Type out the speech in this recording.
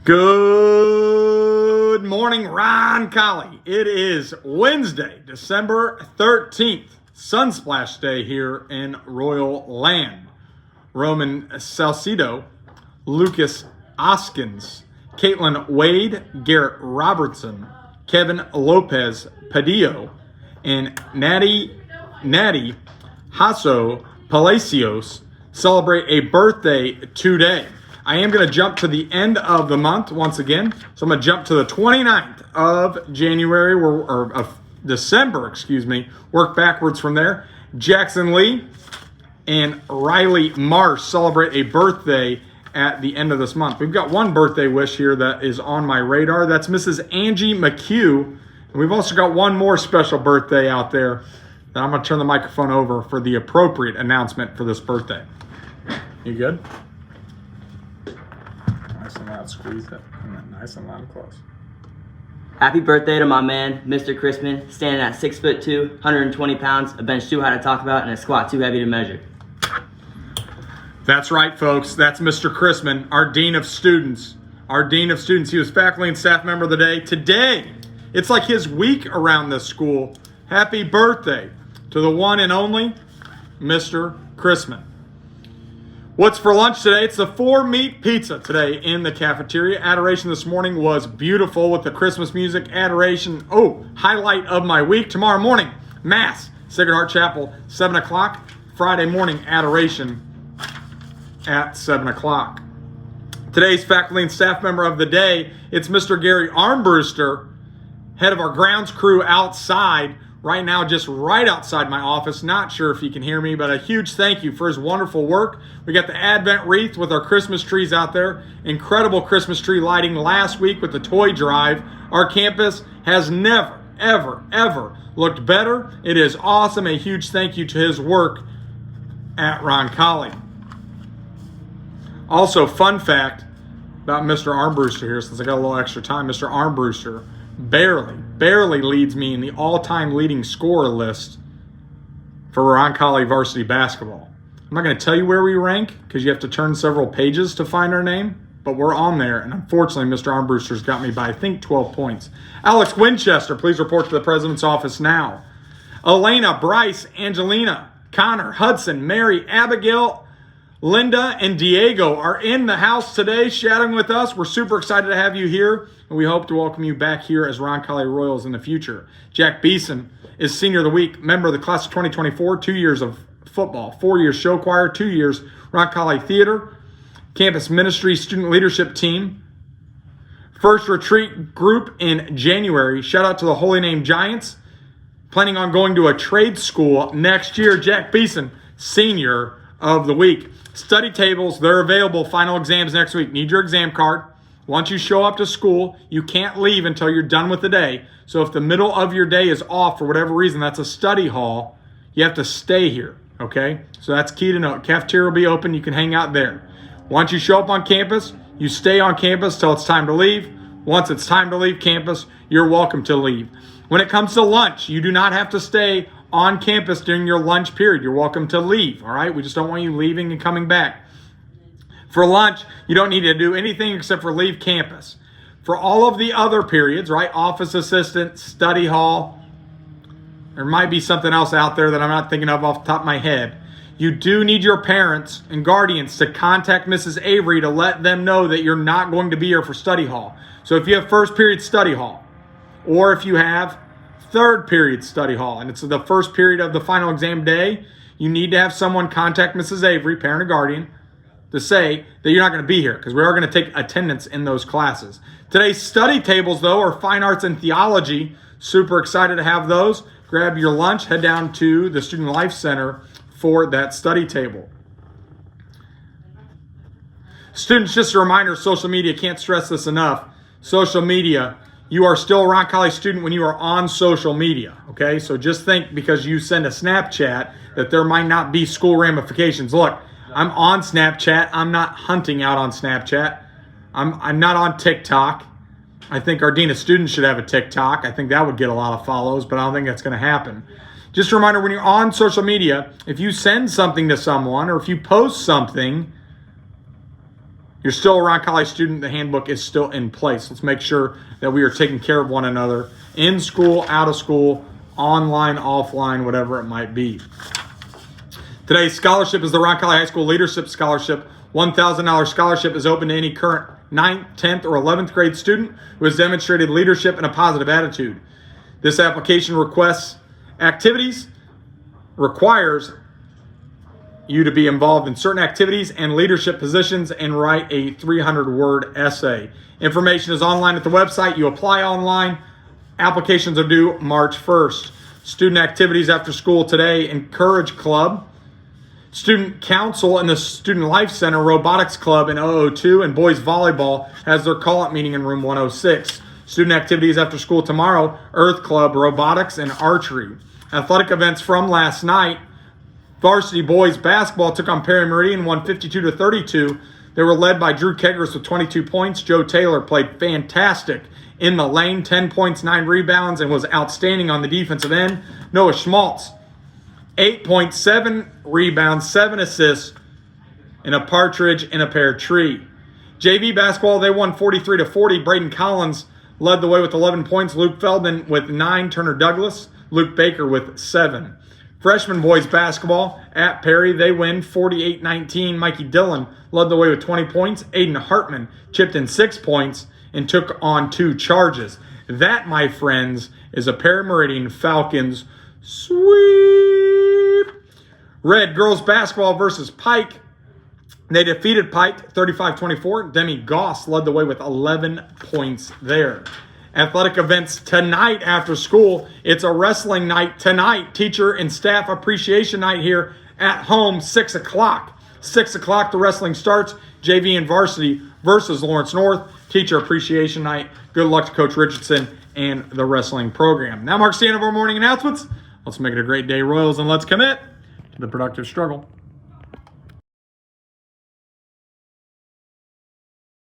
Good morning, Roncalli. It is Wednesday, December 13th, Sunsplash Day here in Royal Land. Roman Salcido, Lucas Oskins, Caitlin Wade, Garrett Robertson, Kevin Lopez Padillo, and Natty Hasso Palacios celebrate a birthday today. I am going to jump to the end of the month once again. So I'm going to jump to the 29th of January, or of December, work backwards from there. Jackson Lee and Riley Marsh celebrate a birthday at the end of this month. We've got one birthday wish here that is on my radar. That's Mrs. Angie McHugh. And we've also got one more special birthday out there that I'm going to turn the microphone over for the appropriate announcement for this birthday. You good? Nice and loud, squeeze it. And then nice and loud and close. Happy birthday to my man, Mr. Chrisman, standing at 6'2", 120 pounds, a bench too high to talk about, and a squat too heavy to measure. That's right, folks. That's Mr. Chrisman, our Dean of Students. Our Dean of Students. He was faculty and staff member of the day. Today, it's like his week around this school. Happy birthday to the one and only Mr. Chrisman. What's for lunch today? It's the 4-meat pizza today in the cafeteria. Adoration this morning was beautiful with the Christmas music. Adoration, highlight of my week. Tomorrow morning, Mass, Sacred Heart Chapel, 7 o'clock. Friday morning, Adoration at 7 o'clock. Today's faculty and staff member of the day, it's Mr. Gary Armbruster, head of our grounds crew outside. Right now, just right outside my office. Not sure if you can hear me, but a huge thank you for his wonderful work. We got the Advent wreath with our Christmas trees out there. Incredible Christmas tree lighting last week with the toy drive. Our campus has never, ever, ever looked better. It is awesome. A huge thank you to his work at Roncalli. Also, fun fact about Mr. Armbruster here, since I got a little extra time. Mr. Armbruster barely leads me in the all-time leading scorer list for Roncalli varsity basketball. I'm not going to tell you where we rank because you have to turn several pages to find our name, but we're on there, and unfortunately, Mr. Armbruster's got me by, I think, 12 points. Alex Winchester, please report to the president's office now. Elena, Bryce, Angelina, Connor, Hudson, Mary, Abigail, Linda, and Diego are in the house today shouting with us. We're super excited to have you here, and we hope to welcome you back here as Roncalli Royals in the future. Jack Beeson is Senior of the Week, member of the class of 2024, 2 years of football, 4 years show choir, 2 years Roncalli Theater, campus ministry student leadership team, first retreat group in January. Shout out to the Holy Name Giants, planning on going to a trade school next year. Jack Beeson, Senior of the Week. Study tables, they're available. Final exams next week. Need your exam card. Once you show up to school, you can't leave until you're done with the day. So if the middle of your day is off for whatever reason, that's a study hall, you have to stay here, okay? So that's key to note. Cafeteria will be open. You can hang out there. Once you show up on campus, you stay on campus till it's time to leave. Once it's time to leave campus, you're welcome to leave. When it comes to lunch, you do not have to stay on campus during your lunch period. You're welcome to leave, all right? We just don't want you leaving and coming back. For lunch, you don't need to do anything except for leave campus. For all of the other periods, right, office assistant, study hall, there might be something else out there that I'm not thinking of off the top of my head. You do need your parents and guardians to contact Mrs. Avery to let them know that you're not going to be here for study hall. So if you have first period study hall, or if you have third period study hall, and it's the first period of the final exam day, you need to have someone contact Mrs. Avery, parent or guardian, to say that you're not going to be here because we are going to take attendance in those classes. Today's study tables, though, are fine arts and theology. Super excited to have those. Grab your lunch, head down to the Student Life Center for that study table. Students, just a reminder, social media, can't stress this enough. Social media, you are still a Roncalli student when you are on social media, okay? So just think because you send a Snapchat that there might not be school ramifications. Look, I'm on Snapchat. I'm not hunting out on Snapchat. I'm not on TikTok. I think our Dean of Students should have a TikTok. I think that would get a lot of follows, but I don't think that's going to happen. Just a reminder, when you're on social media, if you send something to someone or if you post something, You're still a Roncalli student. The handbook is still in place. Let's make sure that we are taking care of one another in school, out of school, online, offline, whatever it might be. Today's scholarship is the Roncalli High School Leadership Scholarship. $1,000 scholarship is open to any current 9th, 10th, or 11th grade student who has demonstrated leadership and a positive attitude. This application requires you to be involved in certain activities and leadership positions and write a 300-word essay. Information is online at the website. You apply online. Applications are due March 1st. Student activities after school today: Encourage Club, Student Council in the Student Life Center, Robotics Club in 002, and Boys Volleyball has their call-up meeting in room 106. Student activities after school tomorrow: Earth Club, Robotics, and Archery. Athletic events from last night: varsity boys basketball took on Perry Meridian, won 52-32. They were led by Drew Keggers with 22 points. Joe Taylor played fantastic in the lane, 10 points, 9 rebounds, and was outstanding on the defensive end. Noah Schmaltz, 8 points, 7 rebounds, 7 assists, and a partridge in a pear tree. JV basketball, they won 43-40. Braden Collins led the way with 11 points. Luke Feldman with 9. Turner Douglas, Luke Baker with 7. Freshman boys basketball at Perry, they win 48-19. Mikey Dillon led the way with 20 points. Aiden Hartman chipped in 6 points and took on 2 charges. That, my friends, is a Perry Meridian Falcons sweep. Red girls basketball versus Pike. They defeated Pike 35-24. Demi Goss led the way with 11 points there. Athletic events tonight after school. It's a wrestling night tonight. Teacher and staff appreciation night here at home, 6 o'clock. 6 o'clock the wrestling starts. JV and varsity versus Lawrence North. Teacher appreciation night. Good luck to Coach Richardson and the wrestling program. Now, Mark Stanov, our morning announcements. Let's make it a great day, Royals, and let's commit to the productive struggle.